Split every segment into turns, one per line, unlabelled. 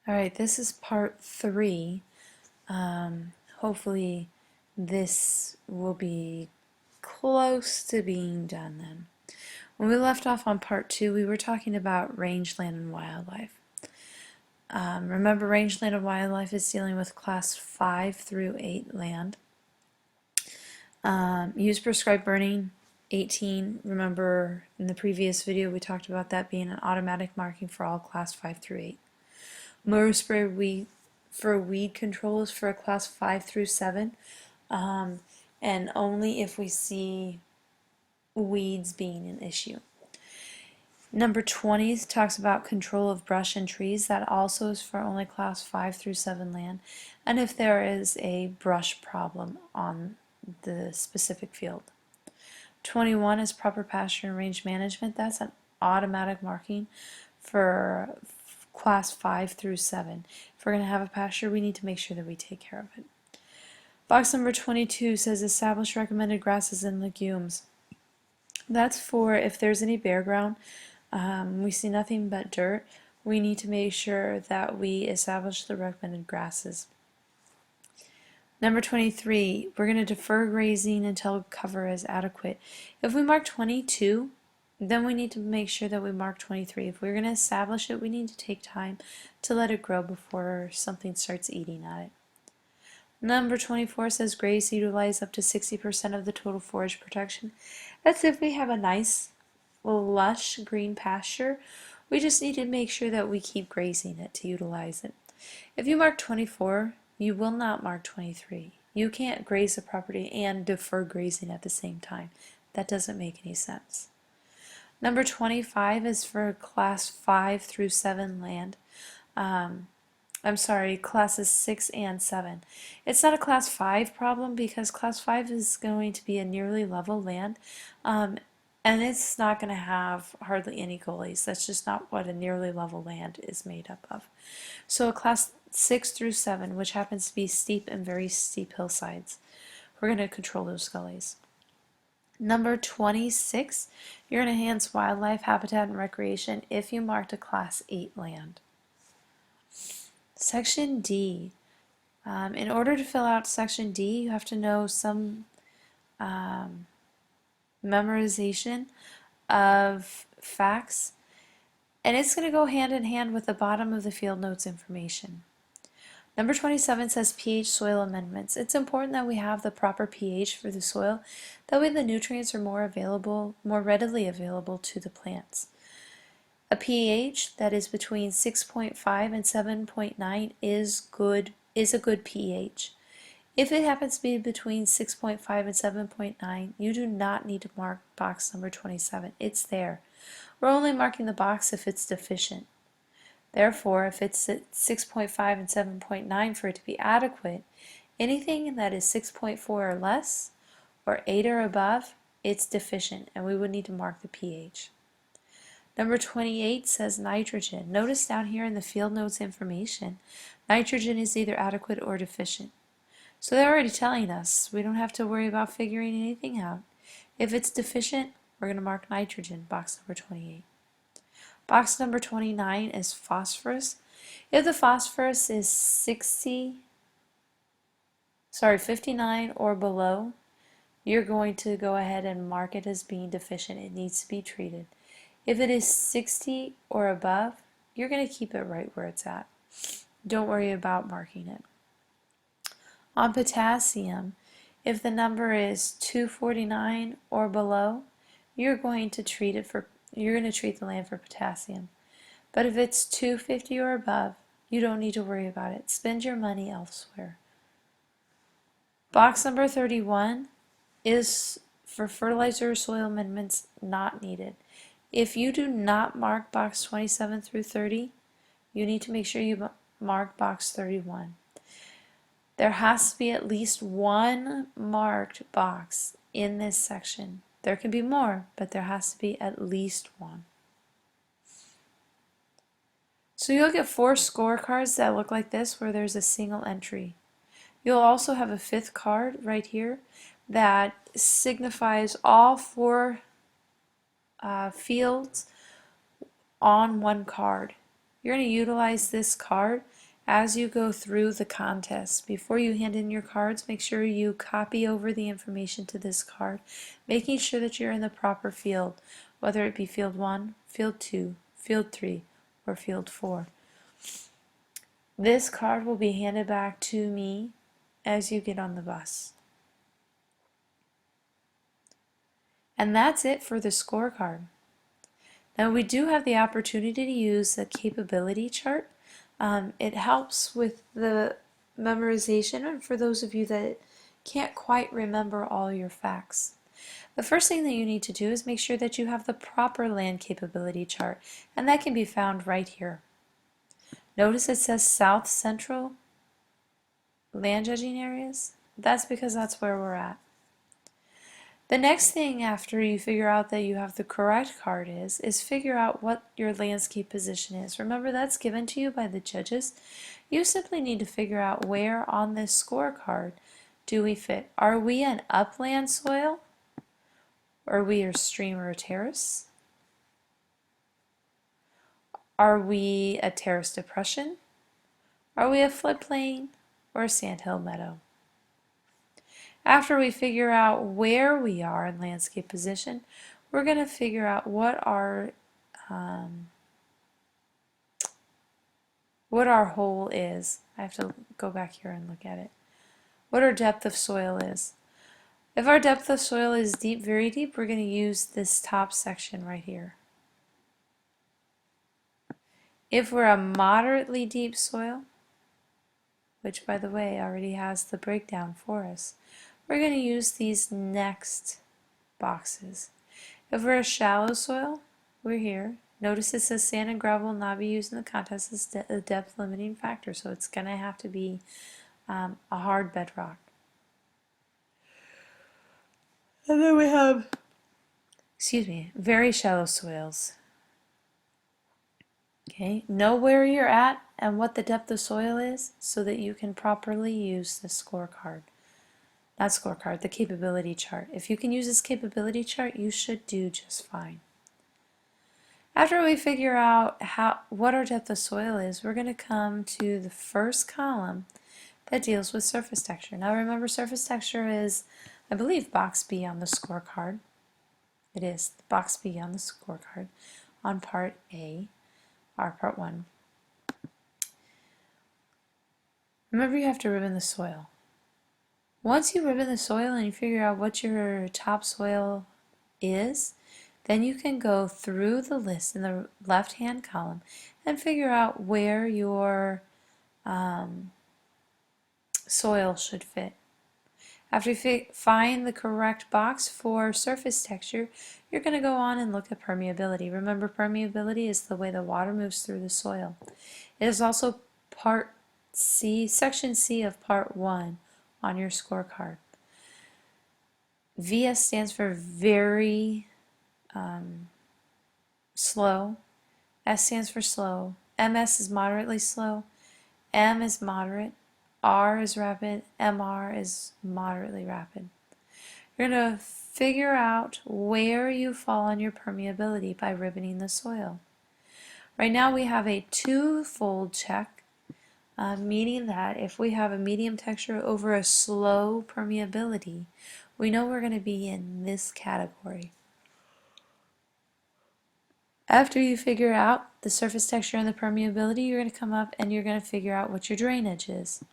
Alright, this is part 3. Hopefully this will be close to being done then. When we left off on part 2, we were talking about rangeland and wildlife. Remember, rangeland and wildlife is dealing with class 5 through 8 land. Use prescribed burning 18. Remember in the previous video we talked about that being an automatic marking for all class 5 through 8. Motor spray for weed control is for a class 5 through 7, and only if we see weeds being an issue. Number 20 talks about control of brush and trees. That also is for only class 5 through 7 land, and if there is a brush problem on the specific field. 21 is proper pasture and range management. That's an automatic marking for class 5 through 7. If we're going to have a pasture, we need to make sure that we take care of it. Box number 22 says establish recommended grasses and legumes. That's for if there's any bare ground, we see nothing but dirt, we need to make sure that we establish the recommended grasses. Number 23, we're going to defer grazing until cover is adequate. If we mark 22, then we need to make sure that we mark 23. If we're going to establish it, we need to take time to let it grow before something starts eating at it. Number 24 says graze utilize up to 60% of the total forage protection. That's if we have a nice, lush green pasture. We just need to make sure that we keep grazing it to utilize it. If you mark 24, you will not mark 23. You can't graze the property and defer grazing at the same time. That doesn't make any sense. Number 25 is for class 5 through 7 land. Classes 6 and 7. It's not a class 5 problem because class 5 is going to be a nearly level land, and it's not going to have hardly any gullies. That's just not what a nearly level land is made up of. So a class 6 through 7, which happens to be steep and very steep hillsides, we're going to control those gullies. Number 26, you're going to enhance wildlife, habitat, and recreation if you marked a class 8 land. Section D. In order to fill out Section D, you have to know some memorization of facts, and it's going to go hand in hand with the bottom of the field notes information. Number 27 says pH soil amendments. It's important that we have the proper pH for the soil. That way the nutrients are more readily available to the plants. A pH that is between 6.5 and 7.9 is a good pH. If it happens to be between 6.5 and 7.9, you do not need to mark box number 27. It's there. We're only marking the box if it's deficient. Therefore, if it's at 6.5 and 7.9 for it to be adequate, anything that is 6.4 or less, or 8 or above, it's deficient, and we would need to mark the pH. Number 28 says nitrogen. Notice down here in the field notes information, nitrogen is either adequate or deficient. So they're already telling us we don't have to worry about figuring anything out. If it's deficient, we're going to mark nitrogen, box number 28. Box number 29 is phosphorus. If the phosphorus is 59 or below, you're going to go ahead and mark it as being deficient. It needs to be treated. If it is 60 or above, you're going to keep it right where it's at. Don't worry about marking it. On potassium, if the number is 249 or below, you're going to treat the land for potassium. But if it's 250 or above, you don't need to worry about it. Spend your money elsewhere. Box number 31 is for fertilizer or soil amendments not needed. If you do not mark box 27 through 30, you need to make sure you mark box 31. There has to be at least one marked box in this section. There can be more, but there has to be at least one. So you'll get 4 scorecards that look like this where there's a single entry. You'll also have a 5th card right here that signifies all 4 fields on one card. You're going to utilize this card as you go through the contest. Before you hand in your cards, make sure you copy over the information to this card, making sure that you're in the proper field, whether it be field 1, field 2, field 3, or field 4. This card will be handed back to me as you get on the bus. And that's it for the scorecard. Now we do have the opportunity to use the capability chart. It helps with the memorization and for those of you that can't quite remember all your facts. The first thing that you need to do is make sure that you have the proper land capability chart, and that can be found right here. Notice it says South Central land judging areas. That's because that's where we're at. The next thing after you figure out that you have the correct card is figure out what your landscape position is. Remember, that's given to you by the judges. You simply need to figure out where on this scorecard do we fit. Are we an upland soil? Are we a stream or a terrace? Are we a terrace depression? Are we a floodplain or a sandhill meadow? After we figure out where we are in landscape position, we're going to figure out what our hole is. I have to go back here and look at it. What our depth of soil is. If our depth of soil is deep, very deep, we're going to use this top section right here. If we're a moderately deep soil, which by the way already has the breakdown for us, we're going to use these next boxes. If we're a shallow soil, we're here. Notice it says sand and gravel will not be used in the contest as a depth limiting factor, so it's going to have to be a hard bedrock. And then we have, very shallow soils. Okay, know where you're at and what the depth of soil is so that you can properly use the scorecard. Not scorecard, the capability chart. If you can use this capability chart, you should do just fine. After we figure out what our depth of soil is, we're going to come to the first column that deals with surface texture. Now remember, surface texture is, I believe, box B on the scorecard. It is box B on the scorecard on part A, or part 1. Remember, you have to ribbon the soil. Once you ribbon the soil and you figure out what your topsoil is, then you can go through the list in the left-hand column and figure out where your soil should fit. After you find the correct box for surface texture, you're going to go on and look at permeability. Remember, permeability is the way the water moves through the soil. It is also part C, section C of part 1 on your scorecard. VS stands for very slow. S stands for slow. MS is moderately slow. M is moderate. R is rapid. MR is moderately rapid. You're going to figure out where you fall on your permeability by ribboning the soil. Right now we have a two-fold check, meaning that if we have a medium texture over a slow permeability, we know we're going to be in this category. After you figure out the surface texture and the permeability, you're going to come up and you're going to figure out what your drainage is.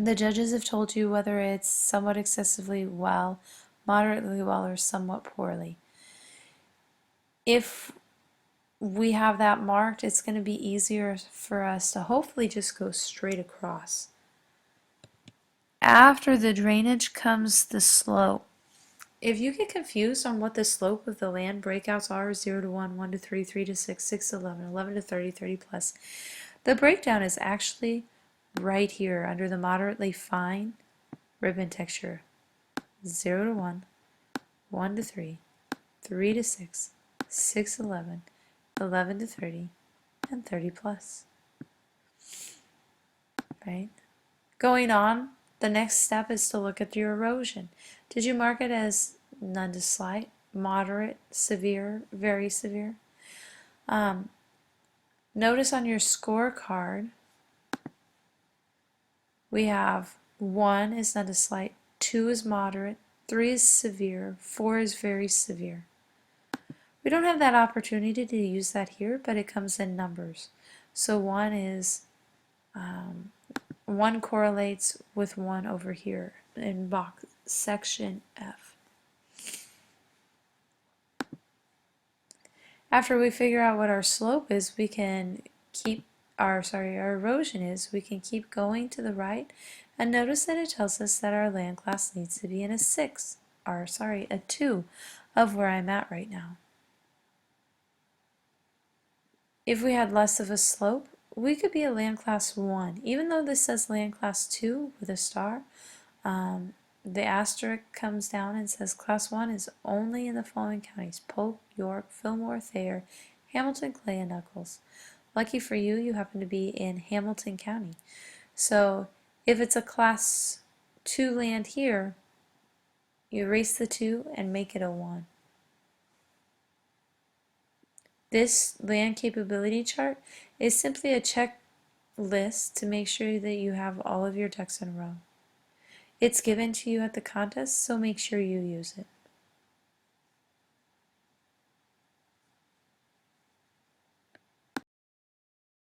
The judges have told you whether it's somewhat excessively well, moderately well, or somewhat poorly. If we have that marked, it's going to be easier for us to hopefully just go straight across. After the drainage comes the slope. If you get confused on what the slope of the land breakouts are, 0 to 1, 1 to 3, 3 to 6, 6 to 11, 11 to 30, 30 plus, the breakdown is actually right here under the moderately fine ribbon texture. 0 to 1, 1 to 3, 3 to 6, 6 to 11, 11 to 30, and 30 plus. Right? Going on, the next step is to look at your erosion. Did you mark it as none to slight, moderate, severe, very severe? Notice on your scorecard, we have 1 is not a slight, 2 is moderate, 3 is severe, 4 is very severe. We don't have that opportunity to use that here, but it comes in numbers. So 1 is, 1 correlates with 1 over here in box section F. After we figure out what our slope is, we can keep our erosion is, we can keep going to the right, and notice that it tells us that our land class needs to be in a 2 of where I'm at right now. If we had less of a slope, we could be a land class 1. Even though this says land class 2 with a star, the asterisk comes down and says class 1 is only in the following counties: Polk, York, Fillmore, Thayer, Hamilton, Clay, and Nuckolls. Lucky for you, you happen to be in Hamilton County. So if it's a class 2 land here, you erase the 2 and make it a 1. This land capability chart is simply a checklist to make sure that you have all of your ducks in a row. It's given to you at the contest, so make sure you use it.